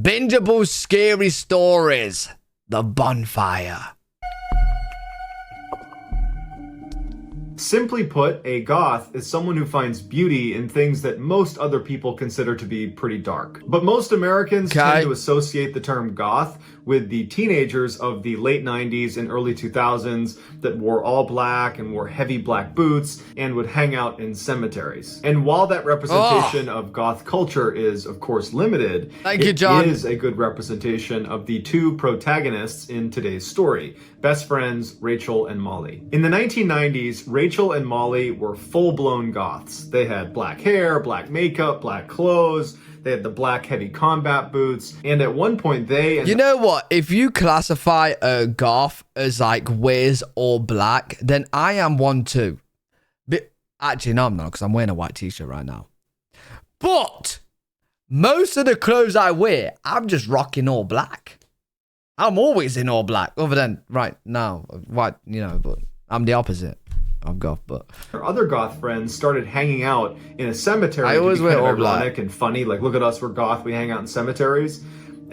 Bingeable scary stories. The bonfire. Simply put, a goth is someone who finds beauty in things that most other people consider to be pretty dark. But most Americans tend to associate the term goth with the teenagers of the late 90s and early 2000s that wore all black and wore heavy black boots and would hang out in cemeteries. And while that representation of goth culture is, of course, limited, it is a good representation of the two protagonists in today's story, best friends Rachel and Molly. In the 1990s, Rachel and Molly were full-blown goths. They had black hair, black makeup, black clothes. They had the black heavy combat boots. And at one point they... You know what? If you classify a goth as like wears all black, then I am one too. But actually, no, I'm not, because I'm wearing a white t-shirt right now. But most of the clothes I wear, I'm just rocking all black. I'm always in all black, other than right now, white, you know, but I'm the opposite. I'm goth, but our other goth friends started hanging out in a cemetery. I always wear all ironic black and funny. Like, look at us, we're goth. We hang out in cemeteries.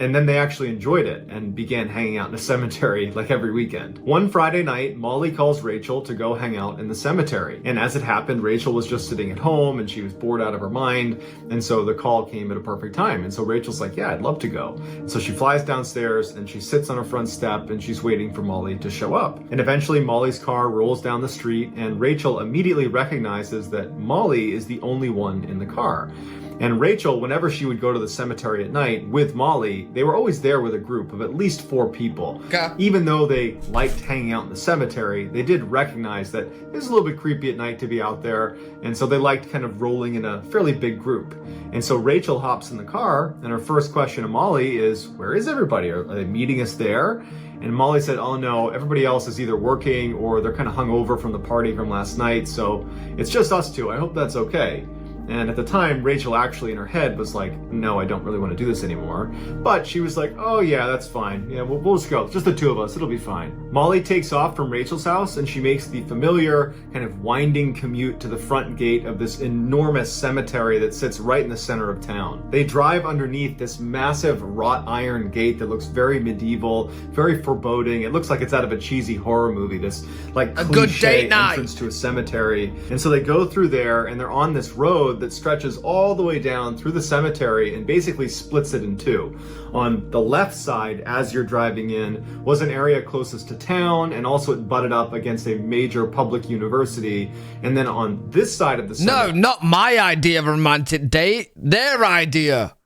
And then they actually enjoyed it and began hanging out in a cemetery like every weekend. One Friday night, Molly calls Rachel to go hang out in the cemetery. And as it happened, Rachel was just sitting at home and she was bored out of her mind. And so the call came at a perfect time. And so Rachel's like, yeah, I'd love to go. And so she flies downstairs and she sits on her front step and she's waiting for Molly to show up. And eventually Molly's car rolls down the street and Rachel immediately recognizes that Molly is the only one in the car. And Rachel, whenever she would go to the cemetery at night with Molly, they were always there with a group of at least 4 people. Even though they liked hanging out in the cemetery, they did recognize that it was a little bit creepy at night to be out there, and so they liked kind of rolling in a fairly big group. And so Rachel hops in the car, and her first question to Molly is, where is everybody? Are they meeting us there? And Molly said, oh no, everybody else is either working or they're kind of hungover from the party from last night, so it's just us two. I hope that's okay. And at the time, Rachel actually in her head was like, no, I don't really want to do this anymore. But she was like, oh yeah, that's fine. Yeah, we'll just go. It's just the two of us. It'll be fine. Molly takes off from Rachel's house and she makes the familiar kind of winding commute to the front gate of this enormous cemetery that sits right in the center of town. They drive underneath this massive wrought iron gate that looks very medieval, very foreboding. It looks like it's out of a cheesy horror movie, this like cliche entrance to a cemetery. And so they go through there and they're on this road that stretches all the way down through the cemetery and basically splits it in two. On the left side, as you're driving in, was an area closest to town, and also it butted up against a major public university. And then on this side of the cemetery... No, not my idea of a romantic date. Their idea.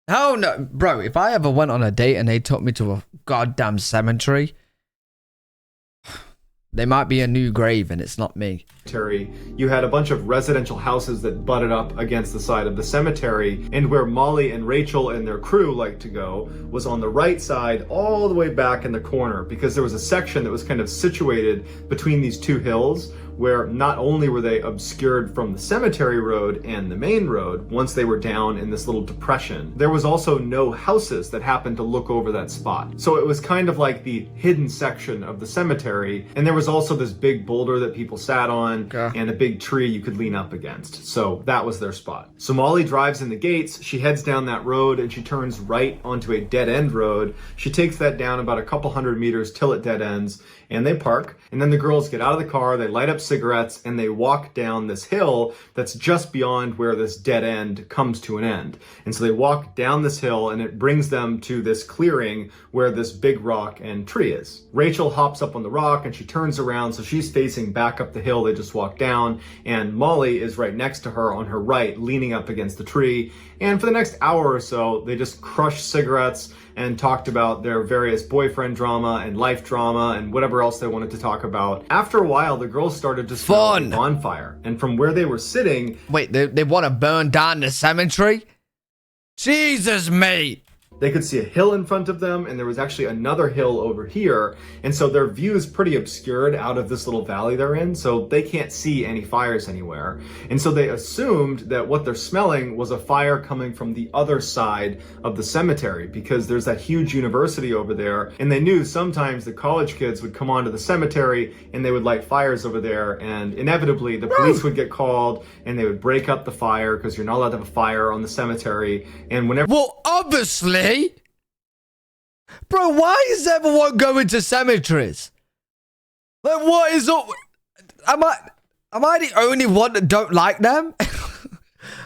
Oh no, bro, if I ever went on a date and they took me to a goddamn cemetery, they might be a new grave and it's not me. You had a bunch of residential houses that butted up against the side of the cemetery, and where Molly and Rachel and their crew liked to go was on the right side all the way back in the corner, because there was a section that was kind of situated between these two hills where not only were they obscured from the cemetery road and the main road once they were down in this little depression, there was also no houses that happened to look over that spot. So it was kind of like the hidden section of the cemetery, and there was also this big boulder that people sat on and a big tree you could lean up against. So that was their spot. So Molly drives in the gates, she heads down that road and she turns right onto a dead end road. She takes that down about a couple hundred meters till it dead ends, and they park. And then the girls get out of the car, they light up cigarettes, and they walk down this hill that's just beyond where this dead end comes to an end. And so they walk down this hill and it brings them to this clearing where this big rock and tree is. Rachel hops up on the rock and she turns around, so she's facing back up the hill they just walked down, and Molly is right next to her on her right, leaning up against the tree. And for the next hour or so, they just crushed cigarettes and talked about their various boyfriend drama and life drama and whatever else they wanted to talk about. After a while, the girls started to smell a bonfire. And from where they were sitting... Wait, they want to burn down the cemetery? Jesus, mate! They could see a hill in front of them, and there was actually another hill over here. And so their view is pretty obscured out of this little valley they're in, so they can't see any fires anywhere. And so they assumed that what they're smelling was a fire coming from the other side of the cemetery, because there's that huge university over there. And they knew sometimes the college kids would come onto the cemetery and they would light fires over there, and inevitably the police would get called and they would break up the fire, because you're not allowed to have a fire on the cemetery. And whenever... Well, obviously... Bro, why is everyone going to cemeteries? Like, what is up? Am I the only one that don't like them?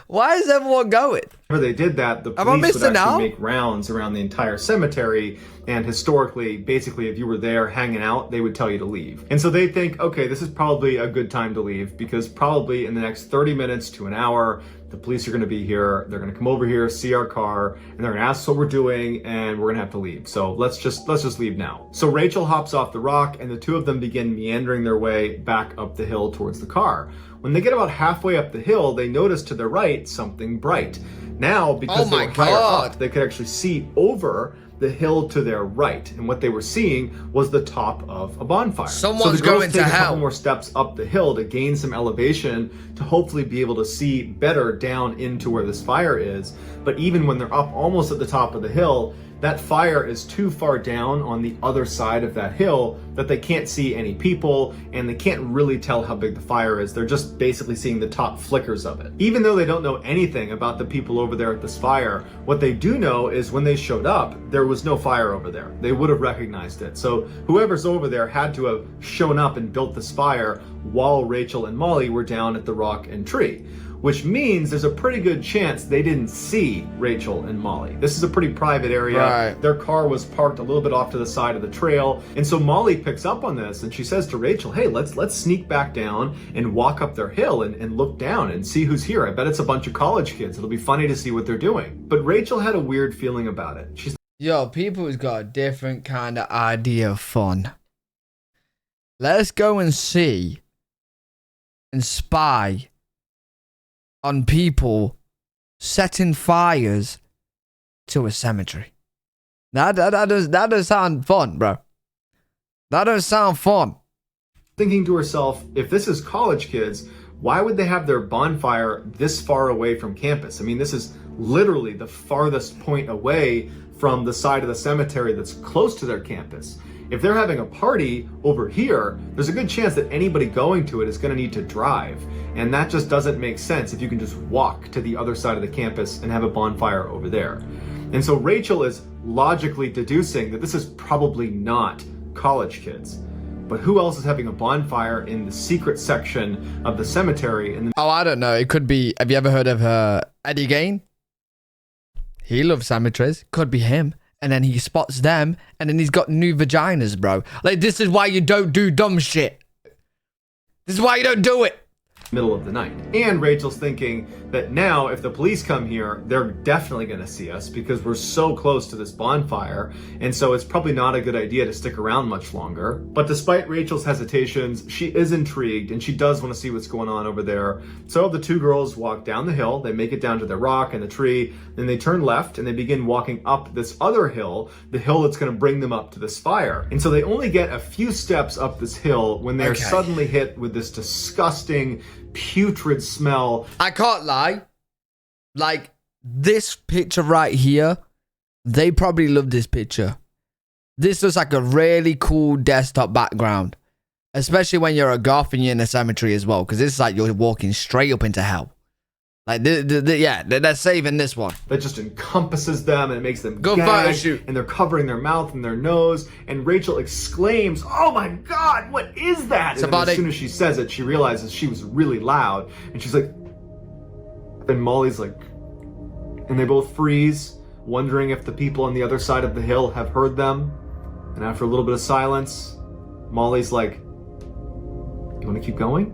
Why is everyone going? Whenever they did that, the Am I police would missing actually out? make rounds around the entire cemetery, and historically, basically, if you were there hanging out, they would tell you to leave. And so they think, okay, this is probably a good time to leave, because probably in the next 30 minutes to an hour, the police are going to be here, they're going to come over here, see our car, and they're going to ask us what we're doing, and we're going to have to leave. So let's just leave now. So Rachel hops off the rock, and the two of them begin meandering their way back up the hill towards the car. When they get about halfway up the hill, they notice to their right something bright. Now, because they were higher up, they could actually see over the hill to their right, and what they were seeing was the top of a bonfire. Someone's so the girls going take to a couple hell. more steps up the hill to gain some elevation to hopefully be able to see better down into where this fire is. But even when they're up almost at the top of the hill, that fire is too far down on the other side of that hill that they can't see any people, and they can't really tell how big the fire is. They're just basically seeing the top flickers of it. Even though they don't know anything about the people over there at this fire, what they do know is when they showed up, there was no fire over there. They would have recognized it. So whoever's over there had to have shown up and built this fire while Rachel and Molly were down at the rock and tree, which means there's a pretty good chance they didn't see Rachel and Molly. This is a pretty private area. Right. Their car was parked a little bit off to the side of the trail. And so Molly picks up on this and she says to Rachel, hey, let's sneak back down and walk up their hill and look down and see who's here. I bet it's a bunch of college kids. It'll be funny to see what they're doing. But Rachel had a weird feeling about it. She's Yo, people's got a different kind of idea of fun. Let's go and see and spy on people setting fires to a cemetery. That does sound fun, bro. That does sound fun. thinking to herself, if this is college kids, why would they have their bonfire this far away from campus? I mean, this is literally the farthest point away from the side of the cemetery that's close to their campus. If they're having a party over here, there's a good chance that anybody going to it is going to need to drive. And that just doesn't make sense if you can just walk to the other side of the campus and have a bonfire over there. And so Rachel is logically deducing that this is probably not college kids. But who else is having a bonfire in the secret section of the cemetery? Oh, I don't know. It could be. Have you ever heard of Eddie Gain? He loves cemeteries. Could be him. And then he spots them, and then he's got new vaginas, bro. Like, this is why you don't do dumb shit. This is why you don't do it. Middle of the night. And Rachel's thinking that now if the police come here, they're definitely going to see us because we're so close to this bonfire, and so it's probably not a good idea to stick around much longer. But despite Rachel's hesitations, she is intrigued and she does want to see what's going on over there. So the two girls walk down the hill, they make it down to the rock and the tree, then they turn left and they begin walking up this other hill, the hill that's going to bring them up to this fire. And so they only get a few steps up this hill when they're suddenly hit with this disgusting putrid smell. I can't lie. Like, this picture right here, they probably love this picture. This looks like a really cool desktop background. Especially when you're a goth and you're in a cemetery as well. Because it's like you're walking straight up into hell. Like, yeah, they're saving this one. That just encompasses them and it makes them Go gag, photo shoot. and they're covering their mouth and their nose. And Rachel exclaims, "Oh my God, what is that?" And then as soon as she says it, she realizes she was really loud. And she's like, and Molly's like, and they both freeze, wondering if the people on the other side of the hill have heard them. And after a little bit of silence, Molly's like, "You want to keep going?"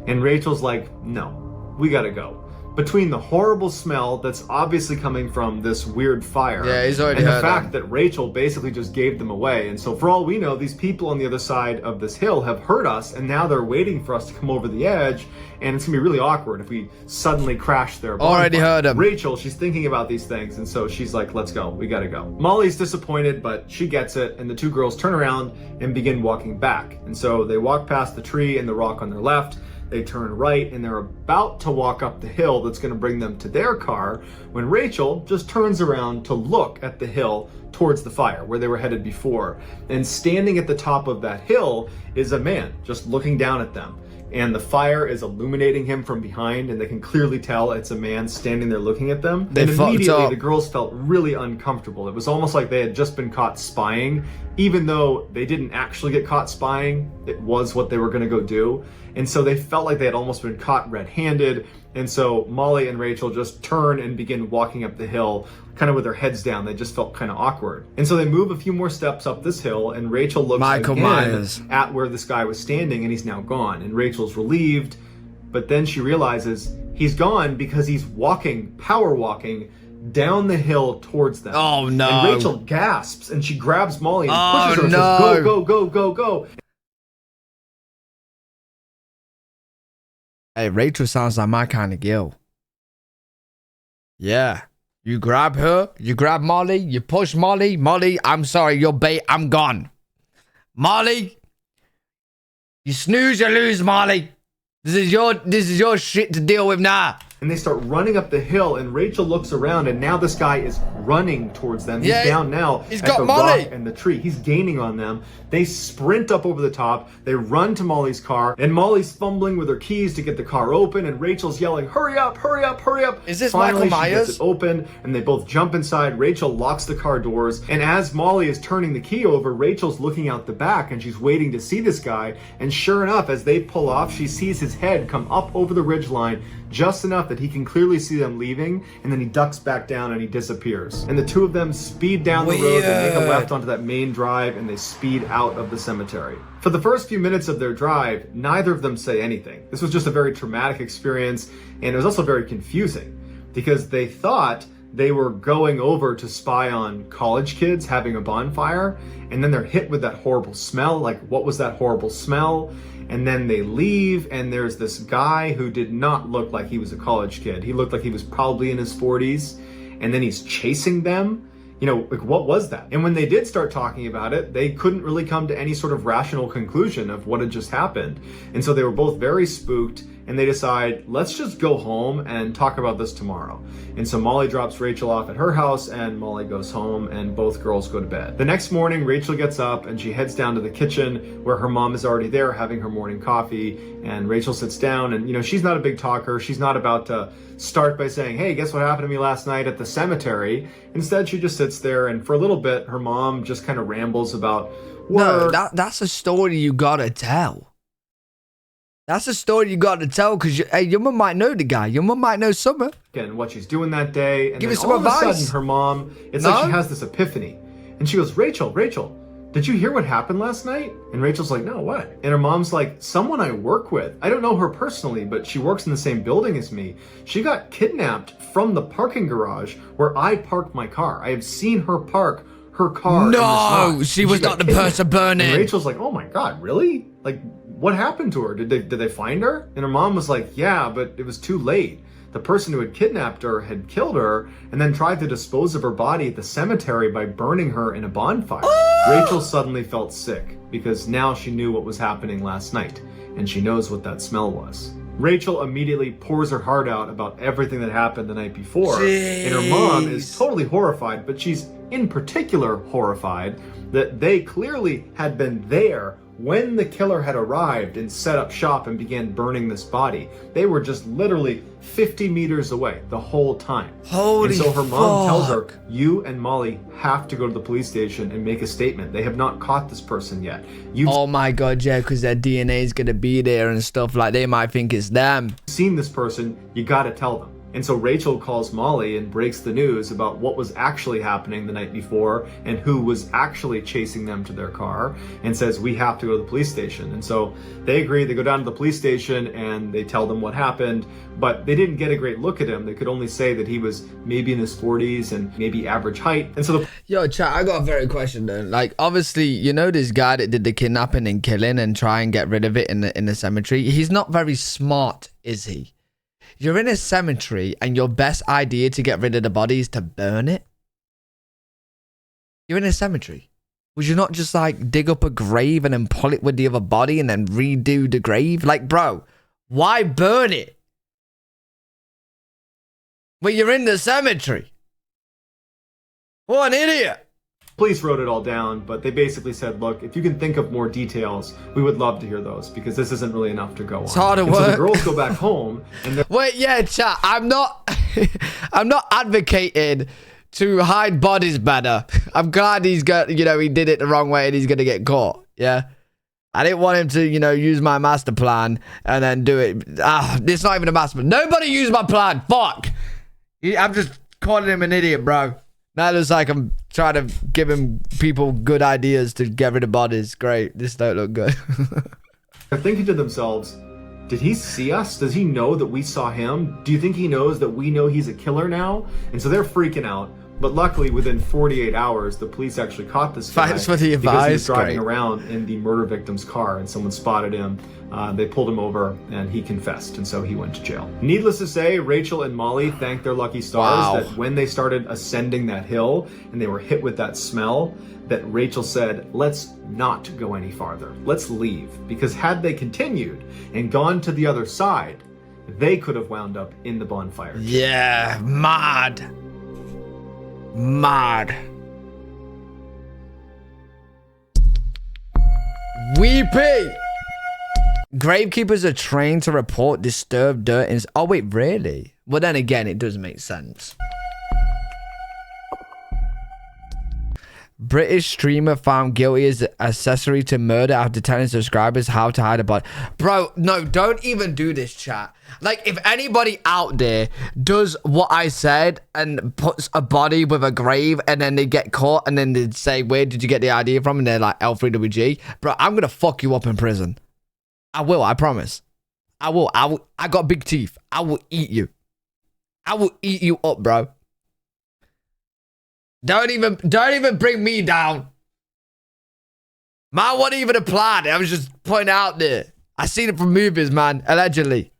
And Rachel's like, "No, we gotta go." Between the horrible smell that's obviously coming from this weird fire and the fact that Rachel basically just gave them away. And so for all we know, these people on the other side of this hill have heard us and now they're waiting for us to come over the edge. And it's gonna be really awkward if we suddenly crash their bonfire. Already heard them. Rachel, she's thinking about these things. And so she's like, let's go, we gotta go. Molly's disappointed, but she gets it. And the two girls turn around and begin walking back. And so they walk past the tree and the rock on their left. They turn right and they're about to walk up the hill that's going to bring them to their car when Rachel just turns around to look at the hill towards the fire where they were headed before. And standing at the top of that hill is a man just looking down at them, and the fire is illuminating him from behind, and they can clearly tell it's a man standing there looking at them. They and fucked immediately up. the girls felt really uncomfortable. It was almost like they had just been caught spying, even though they didn't actually get caught spying. It was what they were going to go do. And so they felt like they had almost been caught red-handed. And so Molly and Rachel just turn and begin walking up the hill, kind of with their heads down. They just felt kind of awkward. And so they move a few more steps up this hill, and Rachel looks Michael again Myers at where this guy was standing, and he's now gone. And Rachel's relieved, but then she realizes he's gone because he's walking, power walking, down the hill towards them. Oh, no. And Rachel gasps, and she grabs Molly and pushes her and no. says, go, go, go, go, go. Hey, Rachel sounds like my kind of girl. Yeah. You grab her, you grab Molly, you push Molly. Molly, I'm sorry, you're bait, I'm gone. Molly, you snooze, you lose, Molly. This is your shit to deal with now. And they start running up the hill, and Rachel looks around, and now this guy is running towards them. He's down now he's at got the Molly. rock and the tree. He's gaining on them. They sprint up over the top. They run to Molly's car, and Molly's fumbling with her keys to get the car open, and Rachel's yelling, hurry up, hurry up, hurry up. Is this Finally, Michael Myers? She gets it open, and they both jump inside. Rachel locks the car doors, and as Molly is turning the key over, Rachel's looking out the back, and she's waiting to see this guy. And sure enough, as they pull off, she sees his head come up over the ridgeline, just enough that he can clearly see them leaving, and then he ducks back down and he disappears. And the two of them speed down the road, they make a left onto that main drive, and they speed out of the cemetery. For the first few minutes of their drive, neither of them say anything. This was just a very traumatic experience, and it was also very confusing, because they thought they were going over to spy on college kids having a bonfire, and then they're hit with that horrible smell. Like, what was that horrible smell? And then they leave, and there's this guy who did not look like he was a college kid. He looked like he was probably in his 40s, and then he's chasing them. You know, like, what was that? And when they did start talking about it, they couldn't really come to any sort of rational conclusion of what had just happened. And so they were both very spooked, and they decide, let's just go home and talk about this tomorrow. And so Molly drops Rachel off at her house, and Molly goes home, and both girls go to bed. The next morning, Rachel gets up, and she heads down to the kitchen where her mom is already there having her morning coffee. And Rachel sits down, and, you know, she's not a big talker. She's not about to start by saying, hey, guess what happened to me last night at the cemetery? Instead, she just sits there, and for a little bit, her mom just kind of rambles about No, that's a story you gotta tell. That's a story you gotta tell, because hey, your mom might know the guy. Your mom might know something. and what she's doing that day. And Give then me some all of a advice. sudden, her mom, it's like she has this epiphany. And she goes, Rachel, did you hear what happened last night? And Rachel's like, no, what? And her mom's like, someone I work with. I don't know her personally, but she works in the same building as me. She got kidnapped from the parking garage where I parked my car. I have seen her park her car. No, she was not the person burning. And Rachel's like, oh my God, really? Like, what happened to her? Did they find her? And her mom was like, yeah, but it was too late. The person who had kidnapped her had killed her and then tried to dispose of her body at the cemetery by burning her in a bonfire. Rachel suddenly felt sick because now she knew what was happening last night, and she knows what that smell was. Rachel immediately pours her heart out about everything that happened the night before. And her mom is totally horrified, but she's in particular horrified that they clearly had been there when the killer had arrived and set up shop and began burning this body. They were just literally 50 meters away the whole time. Holy And so her mom tells her, fuck. you and Molly have to go to the police station and make a statement. They have not caught this person yet. You've Oh my God, yeah, because their DNA is gonna be there and stuff. Like, they might think it's them. seen this person, you gotta tell them. And so Rachel calls Molly and breaks the news about what was actually happening the night before and who was actually chasing them to their car, and says, we have to go to the police station. And so they agree, they go down to the police station and they tell them what happened, but they didn't get a great look at him. They could only say that he was maybe in his 40s and maybe average height. And so the Yo, chat, I got a very question though. Like, obviously, you know this guy that did the kidnapping and killing and try and get rid of it in the cemetery? He's not very smart, is he? You're in a cemetery and your best idea to get rid of the body is to burn it? You're in a cemetery. Would you not just like dig up a grave and then pull it with the other body and then redo the grave? Like, bro, why burn it? Well, you're in the cemetery. What an idiot. Police wrote it all down, but they basically said, look, if you can think of more details, we would love to hear those, because this isn't really enough to go on. It's hard to and work. So the girls go back home and they're Wait, yeah, chat. I'm not advocating to hide bodies better. I'm glad he's got, you know, he did it the wrong way and he's gonna get caught. Yeah. I didn't want him to, you know, use my master plan and then do it. It's not even a master plan. Nobody used my plan. Fuck. I'm just calling him an idiot, bro. Now it looks like I'm trying to give him people good ideas to get rid of bodies. Great. This don't look good. they're thinking to themselves, did he see us? Does he know that we saw him? Do you think he knows that we know he's a killer now? And so they're freaking out. But luckily, within 48 hours, the police actually caught this guy Thanks for the because he was advice. driving Great. around in the murder victim's car, and someone spotted him. They pulled him over, and he confessed, and so he went to jail. Needless to say, Rachel and Molly thanked their lucky stars that when they started ascending that hill and they were hit with that smell, that Rachel said, let's not go any farther. Let's leave. Because had they continued and gone to the other side, they could have wound up in the bonfire. Yeah, mad. Mad. Weepy. Gravekeepers are trained to report disturbed dirt in... Oh, wait, really? Well, then again, it does make sense. British streamer found guilty as accessory to murder after telling subscribers how to hide a body. Bro, no, don't even do this, chat. Like, if anybody out there does what I said and puts a body with a grave and then they get caught and then they say, where did you get the idea from? And they're like, L3WG. Bro, I'm going to fuck you up in prison. I will, I promise. I will. I got big teeth. I will eat you. I will eat you up, bro. Don't even bring me down. Mine wasn't even a plan. I was just pointing out there. I seen it from movies, man. Allegedly.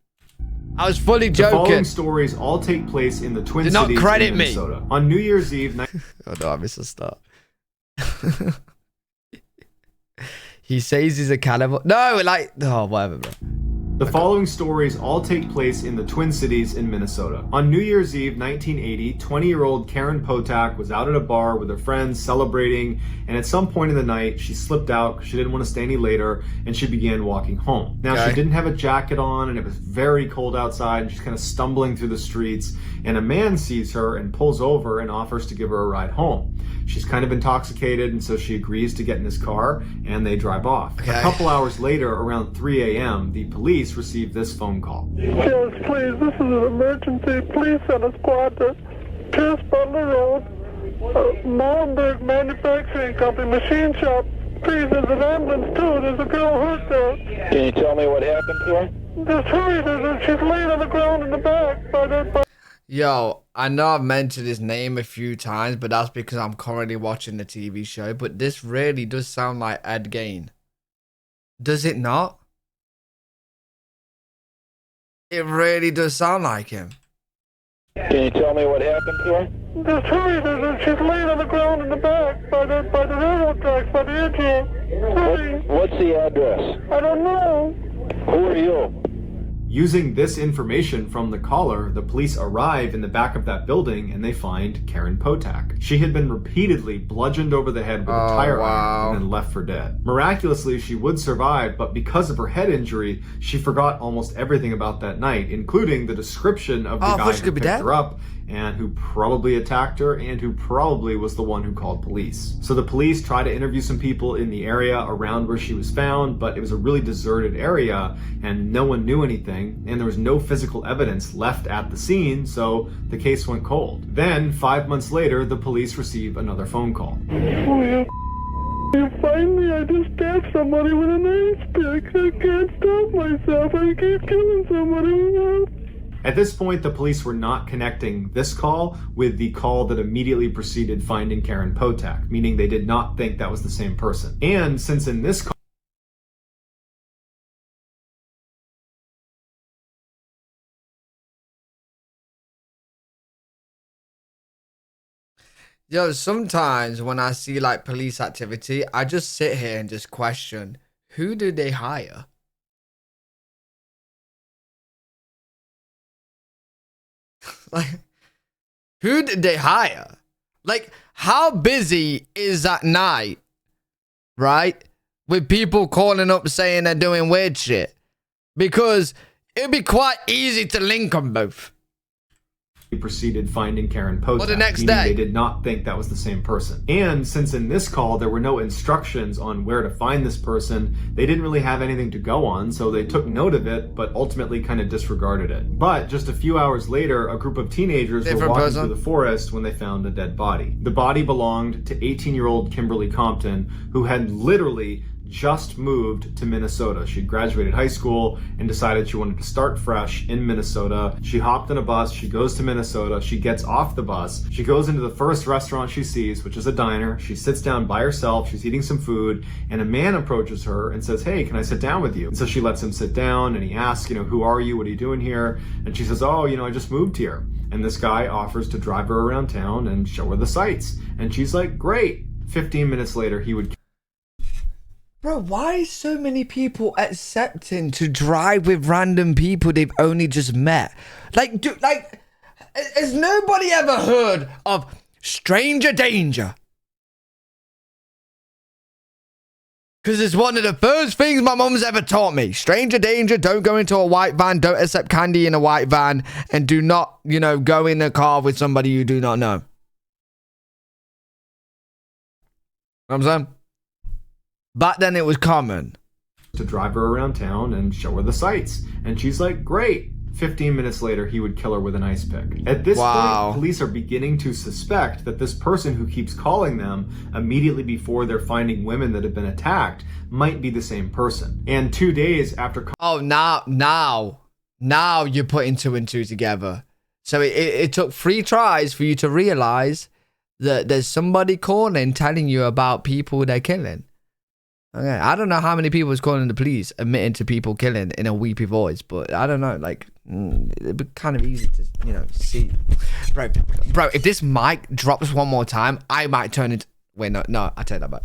I was fully joking. The following stories all take place in the Twin Do not Cities credit in me. Minnesota. On New Year's Eve... Oh no, I missed a start. He says he's a cannibal. No, like... Oh, whatever, bro. The following stories all take place in the Twin Cities in Minnesota. On New Year's Eve 1980, 20-year-old Karen Potak was out at a bar with her friends celebrating, and at some point in the night, she slipped out because she didn't want to stay any later, and she began walking home. Now, she didn't have a jacket on, and it was very cold outside, and she's kind of stumbling through the streets, and a man sees her and pulls over and offers to give her a ride home. She's kind of intoxicated, and so she agrees to get in his car, and they drive off. A couple hours later, around 3 a.m., the police received this phone call. Yes, please, this is an emergency. Please send a squad to Pierce Butler Road, Molenberg Manufacturing Company, machine shop. Please, there's an ambulance too. There's a girl hurt there. Can you tell me what happened to her? Just hurry, she's laying on the ground in the back by the... Yo, I know I've mentioned his name a few times, but that's because I'm currently watching the TV show. But this really does sound like Ed Gein. Does it not? It really does sound like him. Can you tell me what happened to her? Just hurry, she's laying on the ground in the back by the railroad tracks, by the edge here. Hurry. What's the address? I don't know. Who are you? Using this information from the caller, the police arrive in the back of that building and they find Karen Potak. She had been repeatedly bludgeoned over the head with a tire iron and then left for dead. Miraculously, she would survive, but because of her head injury, she forgot almost everything about that night, including the description of the guy who picked her up and who probably attacked her and who probably was the one who called police. So the police tried to interview some people in the area around where she was found, but it was a really deserted area and no one knew anything, and there was no physical evidence left at the scene, so the case went cold. Then, 5 months later, the police receive another phone call. Oh, you find me? I just stabbed somebody with an ice pick. I can't stop myself. I keep killing somebody. At this point, the police were not connecting this call with the call that immediately preceded finding Karen Potak, meaning they did not think that was the same person. And since in this call, Yo, sometimes when I see like police activity, I just sit here and just question, who did they hire? Like, who did they hire? Like, how busy is that night, right? With people calling up saying they're doing weird shit. Because it'd be quite easy to link them both. He proceeded finding Karen Potak, Well, the next meaning day. they did not think that was the same person. And since in this call there were no instructions on where to find this person, they didn't really have anything to go on, so they took note of it, but ultimately kind of disregarded it. But just a few hours later, a group of teenagers were Different walking person. through the forest when they found a dead body. The body belonged to 18-year-old Kimberly Compton, who had literally just moved to Minnesota. She'd graduated high school and decided she wanted to start fresh in Minnesota. She hopped on a bus, she goes to Minnesota, she gets off the bus, she goes into the first restaurant she sees, which is a diner. She sits down by herself, she's eating some food, and a man approaches her and says, "Hey, can I sit down with you?" And so she lets him sit down, and he asks, who are you? What are you doing here? And she says, "Oh, I just moved here." And this guy offers to drive her around town and show her the sights. And she's like, "Great." 15 minutes later, he would Bro, why is so many people accepting to drive with random people they've only just met? Has nobody ever heard of stranger danger? Because it's one of the first things my mum's ever taught me. Stranger danger, don't go into a white van, don't accept candy in a white van, and do not, go in a car with somebody you do not know. Know what I'm saying? Back then it was common. to drive her around town and show her the sights. And she's like, great. 15 minutes later, he would kill her with an ice pick. At this point, police are beginning to suspect that this person who keeps calling them immediately before they're finding women that have been attacked might be the same person. And 2 days after... Oh, now you're putting two and two together. So it took 3 tries for you to realize that there's somebody calling telling you about people they're killing. Okay, I don't know how many people was calling the police admitting to people killing in a weepy voice, but I don't know, like, it'd be kind of easy to, see. Bro, if this mic drops one more time, I might turn it... Wait, no, I take that back.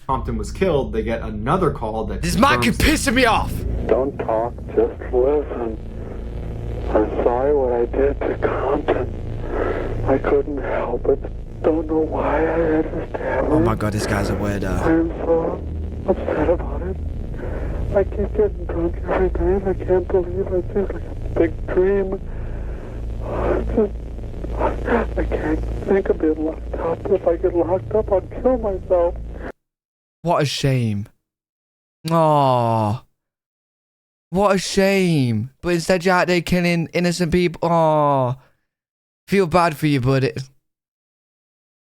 Compton was killed, they get another call that... This mic is pissing me off! Don't talk, just listen. I'm sorry what I did to Compton. I couldn't help it. Don't know why I had to stab her. Oh my god, this guy's a weirdo. I'm so upset about it. I keep getting drunk every night. I can't believe it. It's like a big dream. I can't think of being locked up. If I get locked up, I'll kill myself. What a shame. Oh, what a shame. But instead you're out there killing innocent people. Oh, feel bad for you, buddy.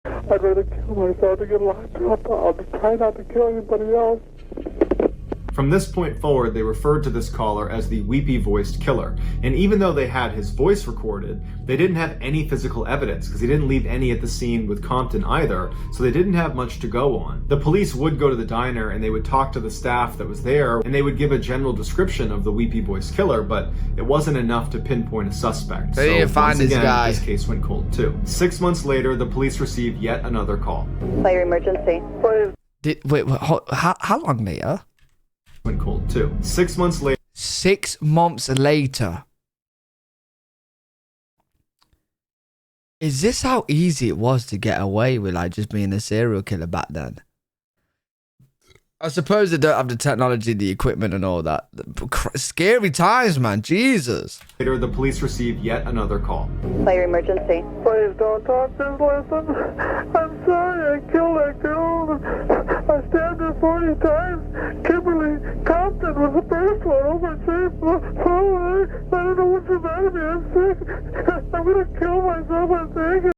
I'd rather kill myself to get locked up. I'll try not to kill anybody else. From this point forward, they referred to this caller as the weepy-voiced killer. And even though they had his voice recorded, they didn't have any physical evidence because he didn't leave any at the scene with Compton either, so they didn't have much to go on. The police would go to the diner and they would talk to the staff that was there, and they would give a general description of the weepy-voiced killer, but it wasn't enough to pinpoint a suspect. They didn't find this guy. This case went cold too. 6 months later, the police received yet another call. Fire emergency. Wait, how long later? Went cold too. 6 months later. 6 months later. Is this how easy it was to get away with like just being a serial killer back then? I suppose they don't have the technology, the equipment and all that. Scary times, man. Jesus. Later, the police received yet another call. Fire emergency. Please don't talk, just listen. I'm sorry I killed that girl. I stabbed her 40 times. Kimberly Compton was the first one. Oh, my safe. I don't know what's the matter with me. I'm sick. I'm going to kill myself, I think.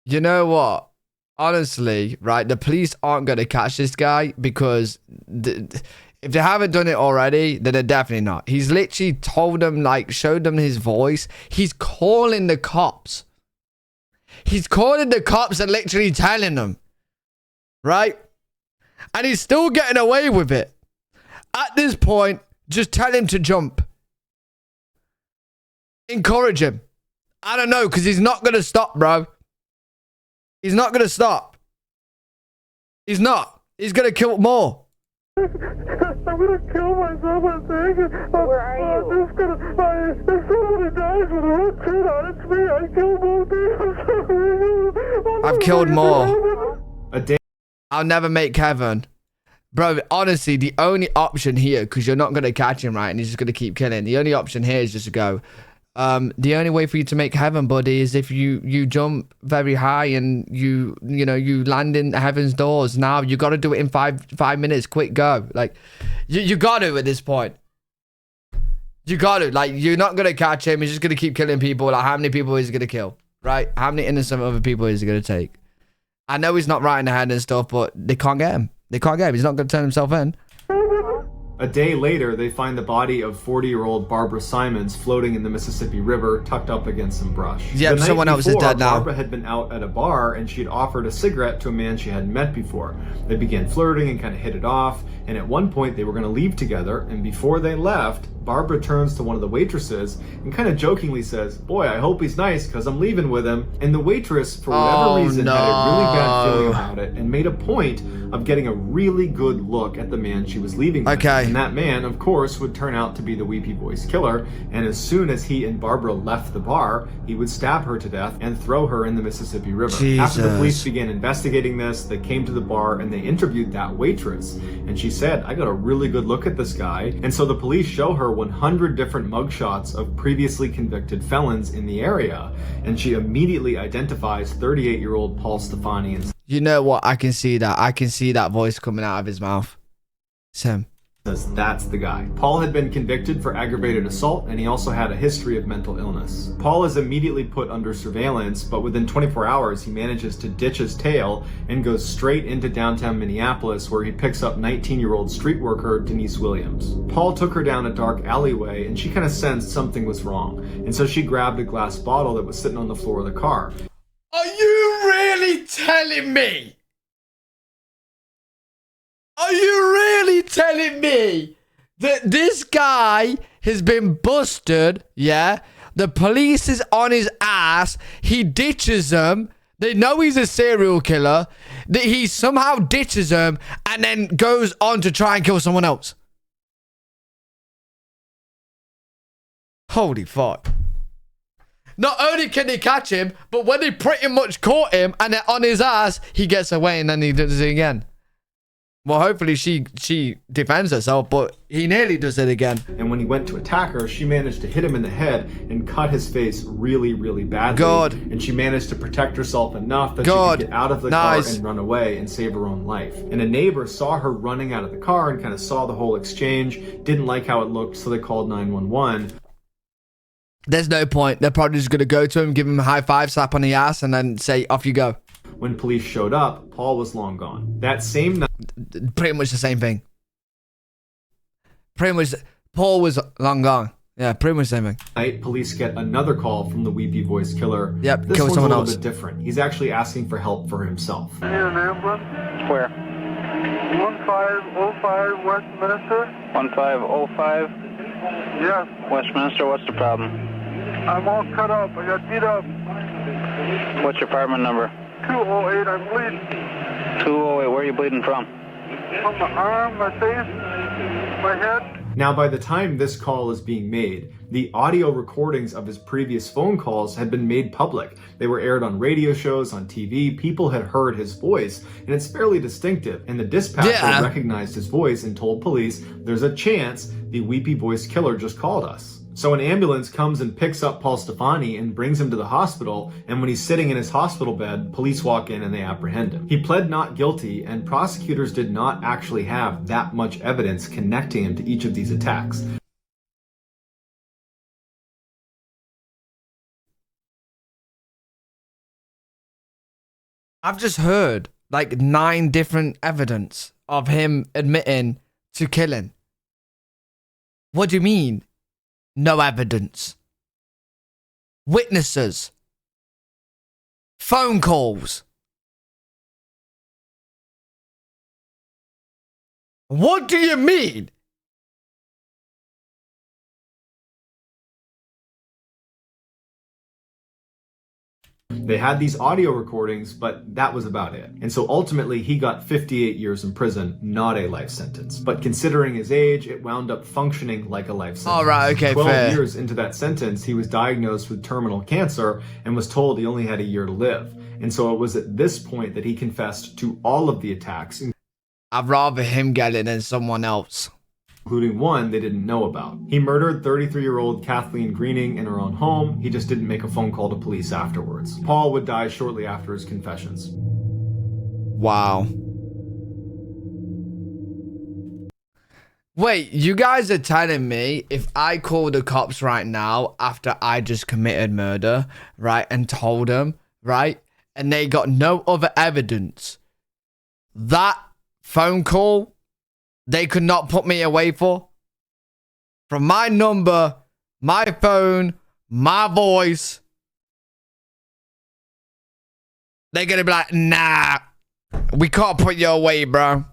You know what? Honestly, right, the police aren't going to catch this guy because if they haven't done it already, then they're definitely not. He's literally told them, like, showed them his voice. He's calling the cops. He's calling the cops and literally telling them, right? And he's still getting away with it. At this point, just tell him to jump. Encourage him. I don't know, because he's not going to stop, bro. He's not going to stop. He's not. He's going to kill more. I'm going gonna kill myself, I think. Where are you? I'm just gonna, if somebody dies with a red kid on, it's me. I killed both of you. I've killed more. A day I'll never make Kevin. Bro, honestly, the only option here, because you're not going to catch him, right, and he's just going to keep killing, the only option here is just to go, the only way for you to make heaven, buddy, is if you jump very high and you land in heaven's doors. Now, you got to do it in five minutes. Quick, go. Like, you got to at this point. You got to. Like, you're not going to catch him. He's just going to keep killing people. Like, how many people is he going to kill, right? How many innocent other people is he going to take? I know he's not right in the head and stuff, but they can't get him. They can't get him. He's not going to turn himself in. A day later, they find the body of 40-year-old Barbara Simons floating in the Mississippi River, tucked up against some brush. Yeah, The night someone else is before, dead now. Barbara had been out at a bar, and she had offered a cigarette to a man she hadn't met before. They began flirting and kind of hit it off, and at one point they were going to leave together, and before they left, Barbara turns to one of the waitresses and kind of jokingly says, "Boy, I hope he's nice because I'm leaving with him." And the waitress, for whatever reason, had a really bad feeling about it and made a point of getting a really good look at the man she was leaving with. Okay. And that man, of course, would turn out to be the weepy voice killer, and as soon as he and Barbara left the bar, he would stab her to death and throw her in the Mississippi River. After the police Jesus. began investigating this, they came to the bar and they interviewed that waitress, and she said, "I got a really good look at this guy." And so the police show her 100 different mugshots of previously convicted felons in the area, and she immediately identifies 38-year-old Paul Stefani and You know what? I can see that. I can see that voice coming out of his mouth. It's him. says that's the guy. Paul had been convicted for aggravated assault, and he also had a history of mental illness. Paul is immediately put under surveillance, but within 24 hours he manages to ditch his tail and goes straight into downtown Minneapolis, where he picks up 19-year-old street worker Denise Williams. Paul took her down a dark alleyway, and she kind of sensed something was wrong, and so she grabbed a glass bottle that was sitting on the floor of the car. Are you really telling me? Are you really telling me that this guy has been busted, yeah? The police is on his ass. He ditches them. They know he's a serial killer. That he somehow ditches them and then goes on to try and kill someone else. Holy fuck. Not only can they catch him, but when they pretty much caught him and they're on his ass, he gets away and then he does it again. Well, hopefully she defends herself, but he nearly does it again. And when he went to attack her, she managed to hit him in the head and cut his face really, really badly. Good. And she managed to protect herself enough that she Good. could get out of the Nice. car and run away and save her own life. And a neighbor saw her running out of the car and kind of saw the whole exchange, didn't like how it looked, so they called 911. There's no point. They're probably just going to go to him, give him a high five, slap on the ass, and then say, off you go. When police showed up, Paul was long gone. That same night, Pretty much the same thing. Pretty much, Paul was long gone. Yeah, pretty much the same thing. police get another call from the weepy voice killer. Yep, this kill one's someone a little else. bit different. He's actually asking for help for himself. Need an ambulance? Where? 1505 Westminster? 1505 Yes. Westminster. What's the problem? I'm all cut up. I got beat up. What's your apartment number? 208. I'm bleeding 208. Where are you bleeding from? from my arm, my face, my head. Now, by the time this call is being made, the audio recordings of his previous phone calls had been made public. They were aired on radio shows, on TV. People had heard his voice, and it's fairly distinctive. And the dispatcher recognized his voice and told police, there's a chance the weepy voice killer just called us. So an ambulance comes and picks up Paul Stefani and brings him to the hospital, and when he's sitting in his hospital bed, police walk in and they apprehend him. He pled not guilty, and prosecutors did not actually have that much evidence connecting him to each of these attacks. I've just heard like 9 different evidence of him admitting to killing. What do you mean? No evidence. Witnesses. Phone calls. What do you mean? They had these audio recordings, but that was about it. And so ultimately, he got 58 years in prison, not a life sentence. But considering his age, it wound up functioning like a life sentence. All right, okay, 12 fair. years into that sentence, he was diagnosed with terminal cancer and was told he only had a year to live. And so it was at this point that he confessed to all of the attacks, I'd rather him get it than someone else. including one they didn't know about. He murdered 33-year-old Kathleen Greening in her own home. He just didn't make a phone call to police afterwards. Paul would die shortly after his confessions. Wow. Wait, you guys are telling me if I call the cops right now after I just committed murder, right, and told them, right, and they got no other evidence, that phone call they could not put me away for? From my number, my phone, my voice, they're gonna be like, nah, we can't put you away, bro.